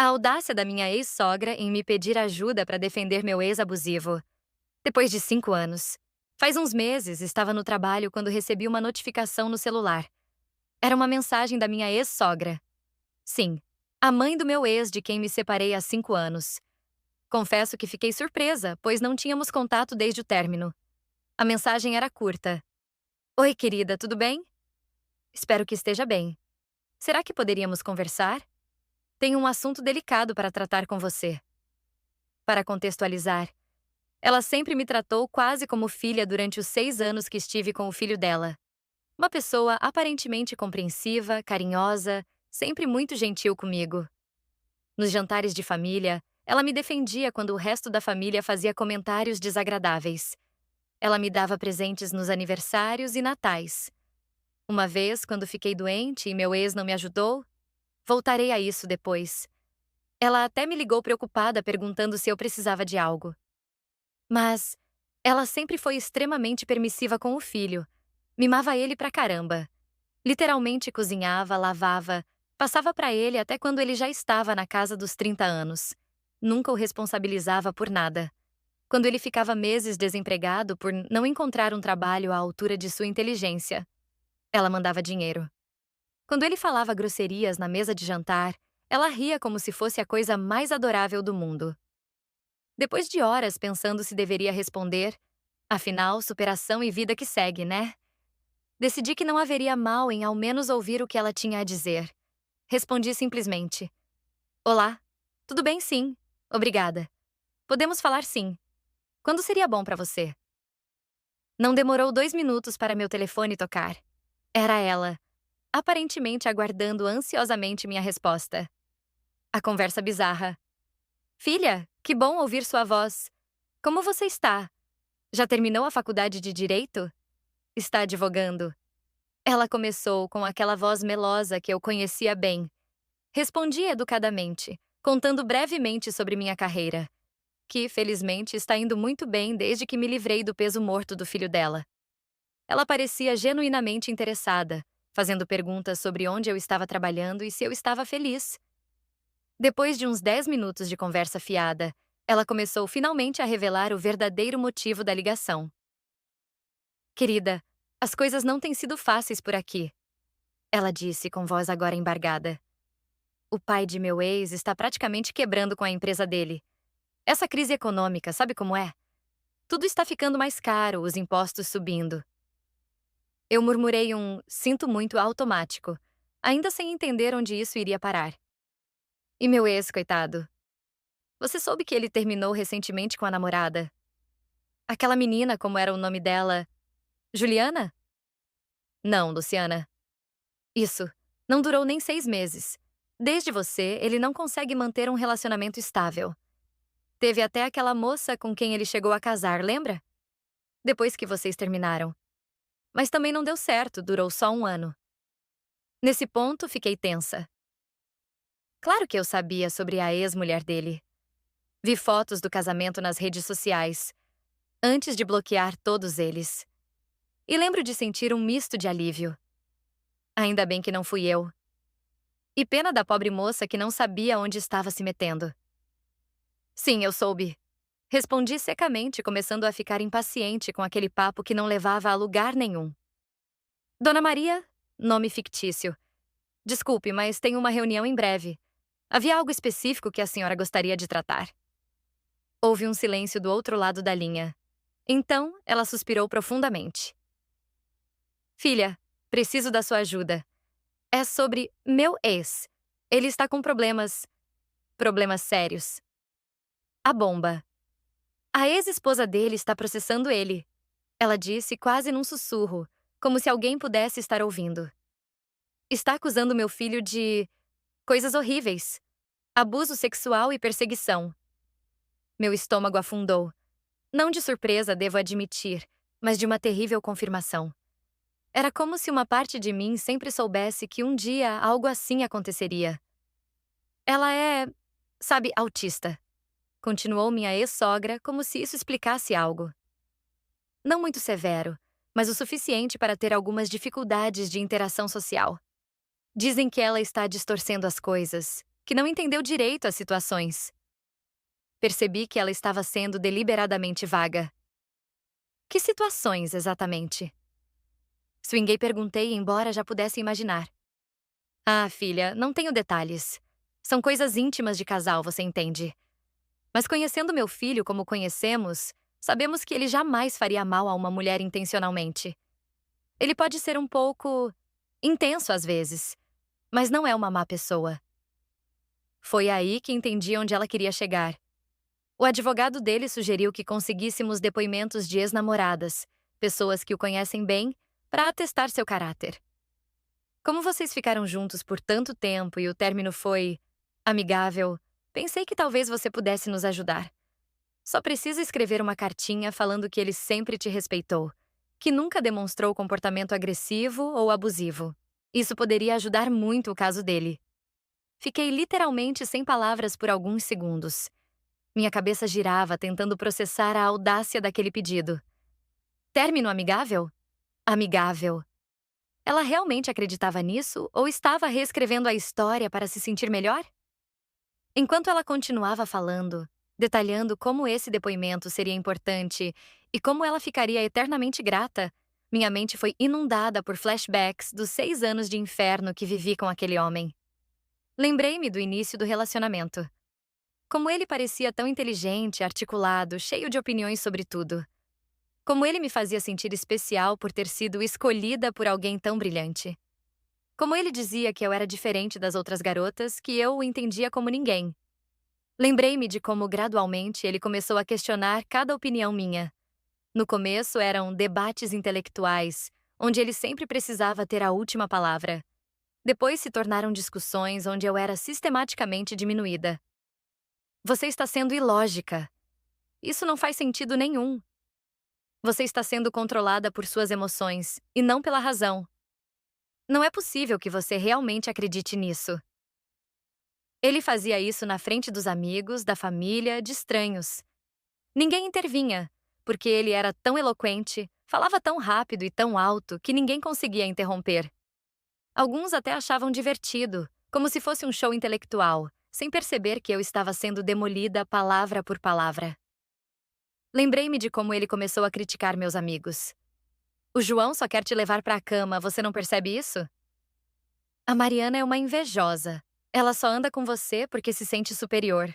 A audácia da minha ex-sogra em me pedir ajuda para defender meu ex-abusivo. Depois de 5 anos. Faz uns meses, estava no trabalho quando recebi uma notificação no celular. Era uma mensagem da minha ex-sogra. Sim, a mãe do meu ex de quem me separei há 5 anos. Confesso que fiquei surpresa, pois não tínhamos contato desde o término. A mensagem era curta. Oi, querida, tudo bem? Espero que esteja bem. Será que poderíamos conversar? Tenho um assunto delicado para tratar com você. Para contextualizar, ela sempre me tratou quase como filha durante os 6 anos que estive com o filho dela. Uma pessoa aparentemente compreensiva, carinhosa, sempre muito gentil comigo. Nos jantares de família, ela me defendia quando o resto da família fazia comentários desagradáveis. Ela me dava presentes nos aniversários e natais. Uma vez, quando fiquei doente e meu ex não me ajudou, voltarei a isso depois. Ela até me ligou preocupada perguntando se eu precisava de algo. Mas ela sempre foi extremamente permissiva com o filho. Mimava ele pra caramba. Literalmente cozinhava, lavava, passava pra ele até quando ele já estava na casa dos 30 anos. Nunca o responsabilizava por nada. Quando ele ficava meses desempregado por não encontrar um trabalho à altura de sua inteligência, ela mandava dinheiro. Quando ele falava grosserias na mesa de jantar, ela ria como se fosse a coisa mais adorável do mundo. Depois de horas pensando se deveria responder, afinal, superação e vida que segue, né? Decidi que não haveria mal em ao menos ouvir o que ela tinha a dizer. Respondi simplesmente: Olá, tudo bem sim, obrigada. Podemos falar sim. Quando seria bom pra você? Não demorou 2 minutos para meu telefone tocar. Era ela, aparentemente aguardando ansiosamente minha resposta. A conversa bizarra. Filha, que bom ouvir sua voz. Como você está? Já terminou a faculdade de Direito? Está advogando? Ela começou com aquela voz melosa que eu conhecia bem. Respondi educadamente, contando brevemente sobre minha carreira, que, felizmente, está indo muito bem desde que me livrei do peso morto do filho dela. Ela parecia genuinamente interessada, fazendo perguntas sobre onde eu estava trabalhando e se eu estava feliz. Depois de uns 10 minutos de conversa fiada, ela começou finalmente a revelar o verdadeiro motivo da ligação. Querida, as coisas não têm sido fáceis por aqui, ela disse com voz agora embargada. O pai de meu ex está praticamente quebrando com a empresa dele. Essa crise econômica, sabe como é? Tudo está ficando mais caro, os impostos subindo. Eu murmurei um sinto muito automático, ainda sem entender onde isso iria parar. E meu ex, coitado? Você soube que ele terminou recentemente com a namorada? Aquela menina, como era o nome dela? Juliana? Não, Luciana. Isso. Não durou nem 6 meses. Desde você, ele não consegue manter um relacionamento estável. Teve até aquela moça com quem ele chegou a casar, lembra? Depois que vocês terminaram. Mas também não deu certo, durou só um ano. Nesse ponto, fiquei tensa. Claro que eu sabia sobre a ex-mulher dele. Vi fotos do casamento nas redes sociais, antes de bloquear todos eles. E lembro de sentir um misto de alívio. Ainda bem que não fui eu. E pena da pobre moça que não sabia onde estava se metendo. Sim, eu soube. Respondi secamente, começando a ficar impaciente com aquele papo que não levava a lugar nenhum. Dona Maria, nome fictício. Desculpe, mas tenho uma reunião em breve. Havia algo específico que a senhora gostaria de tratar? Houve um silêncio do outro lado da linha. Então, ela suspirou profundamente. Filha, preciso da sua ajuda. É sobre meu ex. Ele está com problemas sérios. A bomba. A ex-esposa dele está processando ele. Ela disse quase num sussurro, como se alguém pudesse estar ouvindo. Está acusando meu filho de coisas horríveis. Abuso sexual e perseguição. Meu estômago afundou. Não de surpresa, devo admitir, mas de uma terrível confirmação. Era como se uma parte de mim sempre soubesse que um dia algo assim aconteceria. Ela é, sabe, autista. Continuou minha ex-sogra como se isso explicasse algo. Não muito severo, mas o suficiente para ter algumas dificuldades de interação social. Dizem que ela está distorcendo as coisas, que não entendeu direito as situações. Percebi que ela estava sendo deliberadamente vaga. Que situações, exatamente? Swinguei perguntei, embora já pudesse imaginar. Ah, filha, não tenho detalhes. São coisas íntimas de casal, você entende. Mas conhecendo meu filho como conhecemos, sabemos que ele jamais faria mal a uma mulher intencionalmente. Ele pode ser um pouco intenso às vezes, mas não é uma má pessoa. Foi aí que entendi onde ela queria chegar. O advogado dele sugeriu que conseguíssemos depoimentos de ex-namoradas, pessoas que o conhecem bem, para atestar seu caráter. Como vocês ficaram juntos por tanto tempo e o término foi amigável, pensei que talvez você pudesse nos ajudar. Só precisa escrever uma cartinha falando que ele sempre te respeitou, que nunca demonstrou comportamento agressivo ou abusivo. Isso poderia ajudar muito o caso dele. Fiquei literalmente sem palavras por alguns segundos. Minha cabeça girava tentando processar a audácia daquele pedido. Término amigável? Amigável. Ela realmente acreditava nisso ou estava reescrevendo a história para se sentir melhor? Enquanto ela continuava falando, detalhando como esse depoimento seria importante e como ela ficaria eternamente grata, minha mente foi inundada por flashbacks dos 6 anos de inferno que vivi com aquele homem. Lembrei-me do início do relacionamento. Como ele parecia tão inteligente, articulado, cheio de opiniões sobre tudo. Como ele me fazia sentir especial por ter sido escolhida por alguém tão brilhante. Como ele dizia que eu era diferente das outras garotas, que eu o entendia como ninguém. Lembrei-me de como, gradualmente, ele começou a questionar cada opinião minha. No começo eram debates intelectuais, onde ele sempre precisava ter a última palavra. Depois se tornaram discussões onde eu era sistematicamente diminuída. Você está sendo ilógica. Isso não faz sentido nenhum. Você está sendo controlada por suas emoções, e não pela razão. Não é possível que você realmente acredite nisso. Ele fazia isso na frente dos amigos, da família, de estranhos. Ninguém intervinha, porque ele era tão eloquente, falava tão rápido e tão alto que ninguém conseguia interromper. Alguns até achavam divertido, como se fosse um show intelectual, sem perceber que eu estava sendo demolida palavra por palavra. Lembrei-me de como ele começou a criticar meus amigos. O João só quer te levar para a cama, você não percebe isso? A Mariana é uma invejosa. Ela só anda com você porque se sente superior.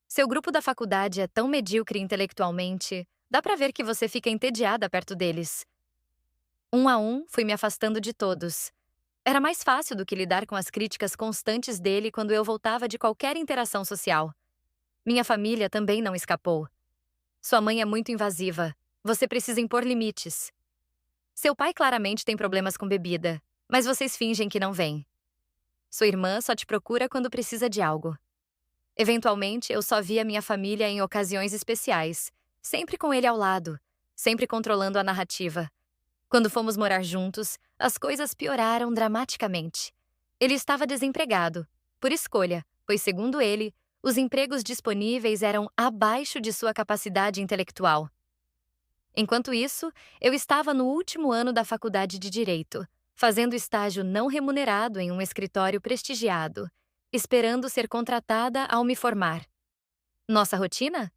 Seu grupo da faculdade é tão medíocre intelectualmente, dá pra ver que você fica entediada perto deles. Um a um, fui me afastando de todos. Era mais fácil do que lidar com as críticas constantes dele quando eu voltava de qualquer interação social. Minha família também não escapou. Sua mãe é muito invasiva. Você precisa impor limites. Seu pai claramente tem problemas com bebida, mas vocês fingem que não vêm. Sua irmã só te procura quando precisa de algo. Eventualmente, eu só via minha família em ocasiões especiais, sempre com ele ao lado, sempre controlando a narrativa. Quando fomos morar juntos, as coisas pioraram dramaticamente. Ele estava desempregado, por escolha, pois, segundo ele, os empregos disponíveis eram abaixo de sua capacidade intelectual. Enquanto isso, eu estava no último ano da faculdade de Direito, fazendo estágio não remunerado em um escritório prestigiado, esperando ser contratada ao me formar. Nossa rotina?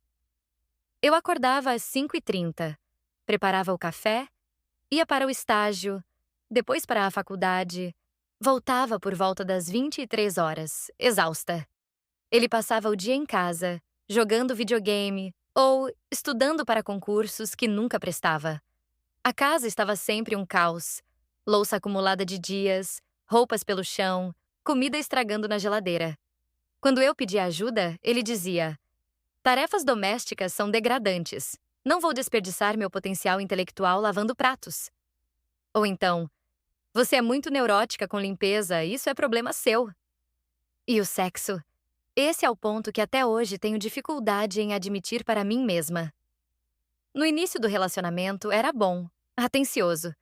Eu acordava às 5h30, preparava o café, ia para o estágio, depois para a faculdade, voltava por volta das 23 horas, exausta. Ele passava o dia em casa, jogando videogame ou estudando para concursos que nunca prestava. A casa estava sempre um caos. Louça acumulada de dias, roupas pelo chão, comida estragando na geladeira. Quando eu pedia ajuda, ele dizia: tarefas domésticas são degradantes. Não vou desperdiçar meu potencial intelectual lavando pratos. Ou então, você é muito neurótica com limpeza, isso é problema seu. E o sexo? Esse é o ponto que até hoje tenho dificuldade em admitir para mim mesma. No início do relacionamento era bom, atencioso,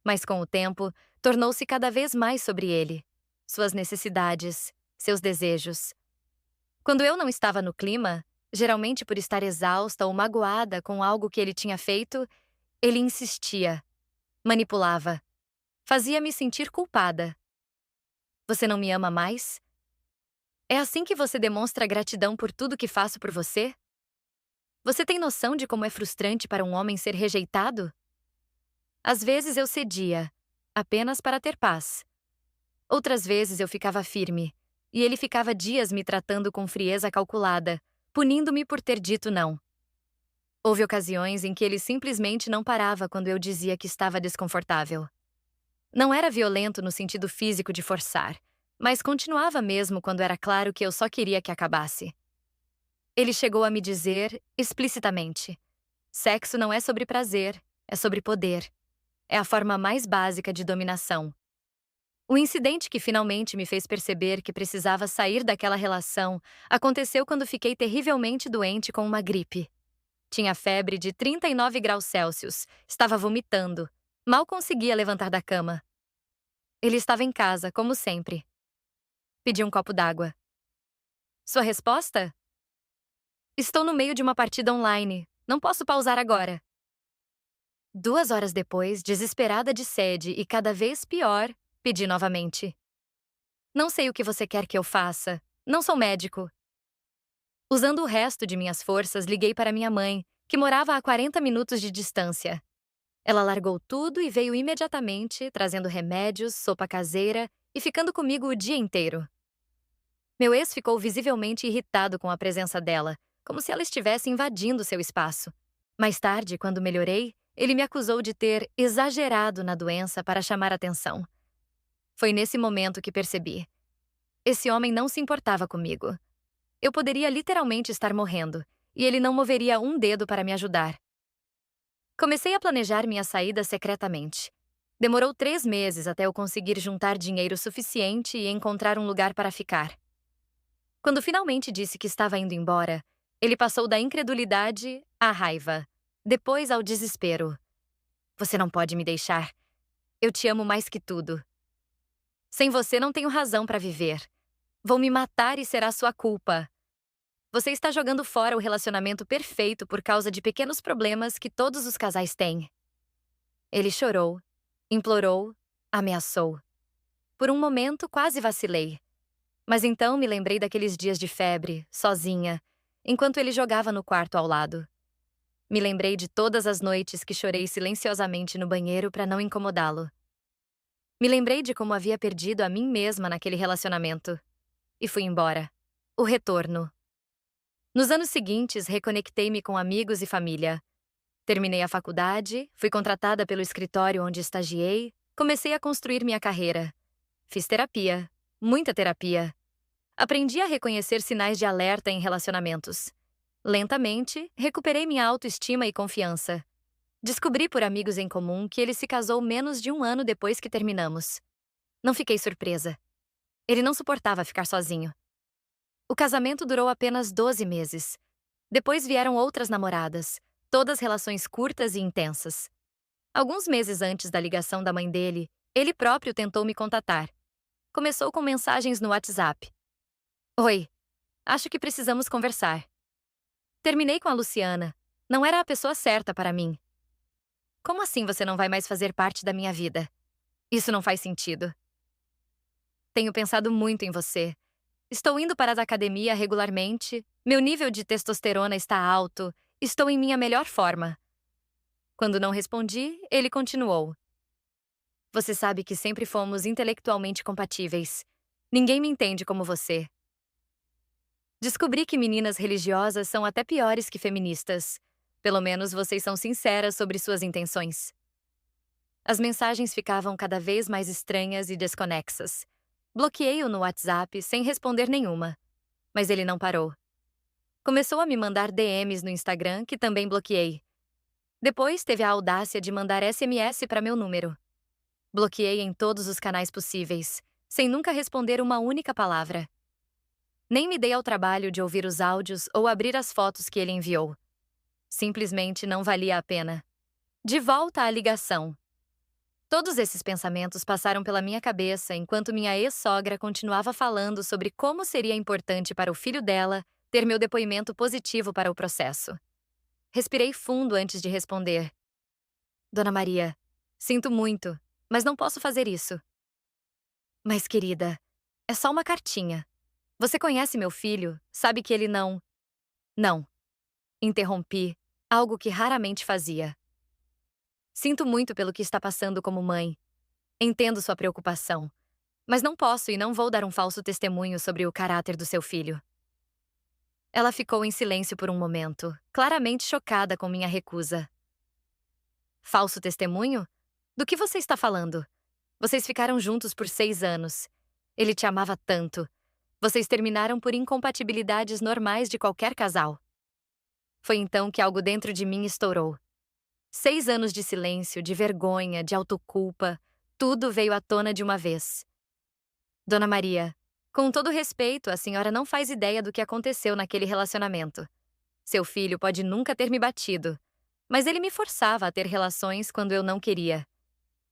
mas com o tempo tornou-se cada vez mais sobre ele, suas necessidades, seus desejos. Quando eu não estava no clima, geralmente por estar exausta ou magoada com algo que ele tinha feito, ele insistia, manipulava, fazia-me sentir culpada. Você não me ama mais? É assim que você demonstra gratidão por tudo que faço por você? Você tem noção de como é frustrante para um homem ser rejeitado? Às vezes eu cedia, apenas para ter paz. Outras vezes eu ficava firme, e ele ficava dias me tratando com frieza calculada, punindo-me por ter dito não. Houve ocasiões em que ele simplesmente não parava quando eu dizia que estava desconfortável. Não era violento no sentido físico de forçar, mas continuava mesmo quando era claro que eu só queria que acabasse. Ele chegou a me dizer, explicitamente: sexo não é sobre prazer, é sobre poder. É a forma mais básica de dominação. O incidente que finalmente me fez perceber que precisava sair daquela relação aconteceu quando fiquei terrivelmente doente com uma gripe. Tinha febre de 39 graus Celsius, estava vomitando, mal conseguia levantar da cama. Ele estava em casa, como sempre. Pedi um copo d'água. Sua resposta? Estou no meio de uma partida online. Não posso pausar agora. 2 horas depois, desesperada de sede e cada vez pior, pedi novamente. Não sei o que você quer que eu faça. Não sou médico. Usando o resto de minhas forças, liguei para minha mãe, que morava a 40 minutos de distância. Ela largou tudo e veio imediatamente, trazendo remédios, sopa caseira e ficando comigo o dia inteiro. Meu ex ficou visivelmente irritado com a presença dela, como se ela estivesse invadindo seu espaço. Mais tarde, quando melhorei, ele me acusou de ter exagerado na doença para chamar atenção. Foi nesse momento que percebi. Esse homem não se importava comigo. Eu poderia literalmente estar morrendo, e ele não moveria um dedo para me ajudar. Comecei a planejar minha saída secretamente. Demorou 3 meses até eu conseguir juntar dinheiro suficiente e encontrar um lugar para ficar. Quando finalmente disse que estava indo embora, ele passou da incredulidade à raiva, depois ao desespero. Você não pode me deixar. Eu te amo mais que tudo. Sem você não tenho razão para viver. Vou me matar e será sua culpa. Você está jogando fora o relacionamento perfeito por causa de pequenos problemas que todos os casais têm. Ele chorou, implorou, ameaçou. Por um momento quase vacilei. Mas então me lembrei daqueles dias de febre, sozinha, enquanto ele jogava no quarto ao lado. Me lembrei de todas as noites que chorei silenciosamente no banheiro para não incomodá-lo. Me lembrei de como havia perdido a mim mesma naquele relacionamento. E fui embora. O retorno. Nos anos seguintes, reconectei-me com amigos e família. Terminei a faculdade, fui contratada pelo escritório onde estagiei, comecei a construir minha carreira. Fiz terapia, muita terapia. Aprendi a reconhecer sinais de alerta em relacionamentos. Lentamente, recuperei minha autoestima e confiança. Descobri por amigos em comum que ele se casou menos de um ano depois que terminamos. Não fiquei surpresa. Ele não suportava ficar sozinho. O casamento durou apenas 12 meses. Depois vieram outras namoradas, todas relações curtas e intensas. Alguns meses antes da ligação da mãe dele, ele próprio tentou me contatar. Começou com mensagens no WhatsApp. Oi, acho que precisamos conversar. Terminei com a Luciana. Não era a pessoa certa para mim. Como assim você não vai mais fazer parte da minha vida? Isso não faz sentido. Tenho pensado muito em você. Estou indo para a academia regularmente, meu nível de testosterona está alto, estou em minha melhor forma. Quando não respondi, ele continuou. Você sabe que sempre fomos intelectualmente compatíveis. Ninguém me entende como você. Descobri que meninas religiosas são até piores que feministas. Pelo menos vocês são sinceras sobre suas intenções. As mensagens ficavam cada vez mais estranhas e desconexas. Bloqueei-o no WhatsApp sem responder nenhuma. Mas ele não parou. Começou a me mandar DMs no Instagram, que também bloqueei. Depois teve a audácia de mandar SMS para meu número. Bloqueei em todos os canais possíveis, sem nunca responder uma única palavra. Nem me dei ao trabalho de ouvir os áudios ou abrir as fotos que ele enviou. Simplesmente não valia a pena. De volta à ligação. Todos esses pensamentos passaram pela minha cabeça enquanto minha ex-sogra continuava falando sobre como seria importante para o filho dela ter meu depoimento positivo para o processo. Respirei fundo antes de responder. Dona Maria, sinto muito, mas não posso fazer isso. Mas, querida, é só uma cartinha. Você conhece meu filho? Sabe que ele não. Não. Interrompi, algo que raramente fazia. Sinto muito pelo que está passando como mãe. Entendo sua preocupação. Mas não posso e não vou dar um falso testemunho sobre o caráter do seu filho. Ela ficou em silêncio por um momento, claramente chocada com minha recusa. Falso testemunho? Do que você está falando? Vocês ficaram juntos por 6 anos. Ele te amava tanto. Vocês terminaram por incompatibilidades normais de qualquer casal. Foi então que algo dentro de mim estourou. 6 anos de silêncio, de vergonha, de autoculpa, tudo veio à tona de uma vez. Dona Maria, com todo respeito, a senhora não faz ideia do que aconteceu naquele relacionamento. Seu filho pode nunca ter me batido, mas ele me forçava a ter relações quando eu não queria.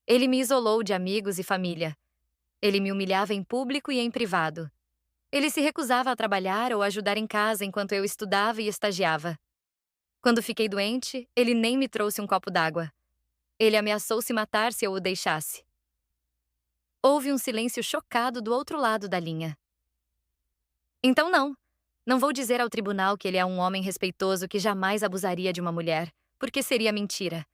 Ele me isolou de amigos e família. Ele me humilhava em público e em privado. Ele se recusava a trabalhar ou ajudar em casa enquanto eu estudava e estagiava. Quando fiquei doente, ele nem me trouxe um copo d'água. Ele ameaçou se matar se eu o deixasse. Houve um silêncio chocado do outro lado da linha. Então não vou dizer ao tribunal que ele é um homem respeitoso que jamais abusaria de uma mulher, porque seria mentira.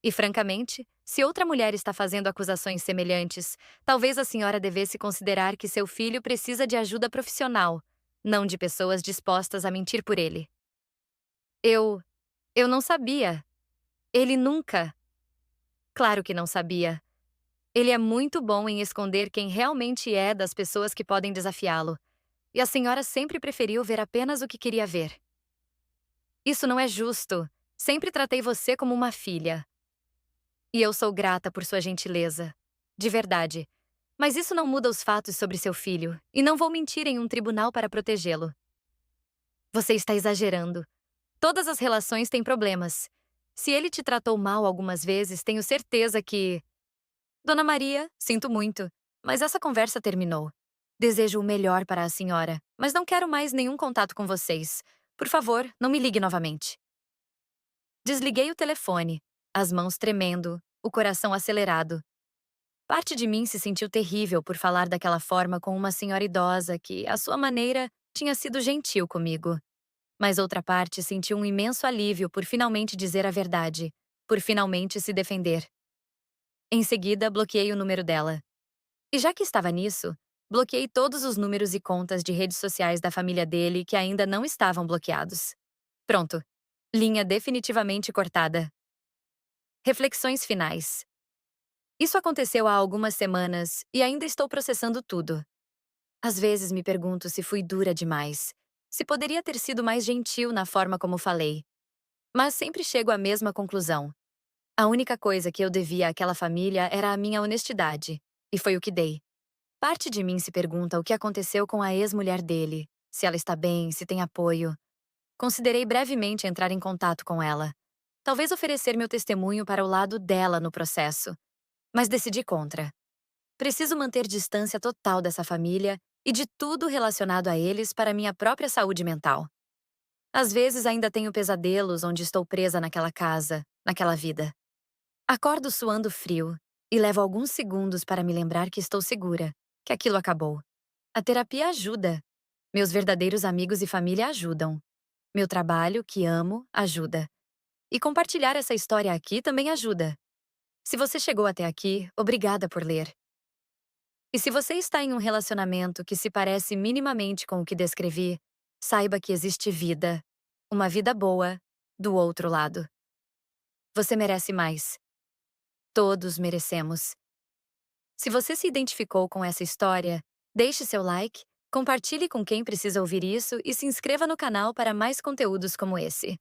E francamente, se outra mulher está fazendo acusações semelhantes, talvez a senhora devesse considerar que seu filho precisa de ajuda profissional, não de pessoas dispostas a mentir por ele. Eu. Eu não sabia. Ele nunca. Claro que não sabia. Ele é muito bom em esconder quem realmente é das pessoas que podem desafiá-lo. E a senhora sempre preferiu ver apenas o que queria ver. Isso não é justo. Sempre tratei você como uma filha. E eu sou grata por sua gentileza. De verdade. Mas isso não muda os fatos sobre seu filho, e não vou mentir em um tribunal para protegê-lo. Você está exagerando. Todas as relações têm problemas. Se ele te tratou mal algumas vezes, tenho certeza que... Dona Maria, sinto muito, mas essa conversa terminou. Desejo o melhor para a senhora, mas não quero mais nenhum contato com vocês. Por favor, não me ligue novamente. Desliguei o telefone, as mãos tremendo, o coração acelerado. Parte de mim se sentiu terrível por falar daquela forma com uma senhora idosa que, à sua maneira, tinha sido gentil comigo. Mas outra parte sentiu um imenso alívio por finalmente dizer a verdade, por finalmente se defender. Em seguida, bloqueei o número dela. E já que estava nisso, bloqueei todos os números e contas de redes sociais da família dele que ainda não estavam bloqueados. Pronto. Linha definitivamente cortada. Reflexões finais. Isso aconteceu há algumas semanas e ainda estou processando tudo. Às vezes me pergunto se fui dura demais, se poderia ter sido mais gentil na forma como falei. Mas sempre chego à mesma conclusão. A única coisa que eu devia àquela família era a minha honestidade, e foi o que dei. Parte de mim se pergunta o que aconteceu com a ex-mulher dele, se ela está bem, se tem apoio. Considerei brevemente entrar em contato com ela. Talvez oferecer meu testemunho para o lado dela no processo. Mas decidi contra. Preciso manter distância total dessa família e de tudo relacionado a eles para minha própria saúde mental. Às vezes ainda tenho pesadelos onde estou presa naquela casa, naquela vida. Acordo suando frio e levo alguns segundos para me lembrar que estou segura, que aquilo acabou. A terapia ajuda. Meus verdadeiros amigos e família ajudam. Meu trabalho, que amo, ajuda. E compartilhar essa história aqui também ajuda. Se você chegou até aqui, obrigada por ler. E se você está em um relacionamento que se parece minimamente com o que descrevi, saiba que existe vida, uma vida boa, do outro lado. Você merece mais. Todos merecemos. Se você se identificou com essa história, deixe seu like, compartilhe com quem precisa ouvir isso e se inscreva no canal para mais conteúdos como esse.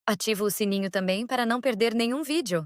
Ativa o sininho também para não perder nenhum vídeo.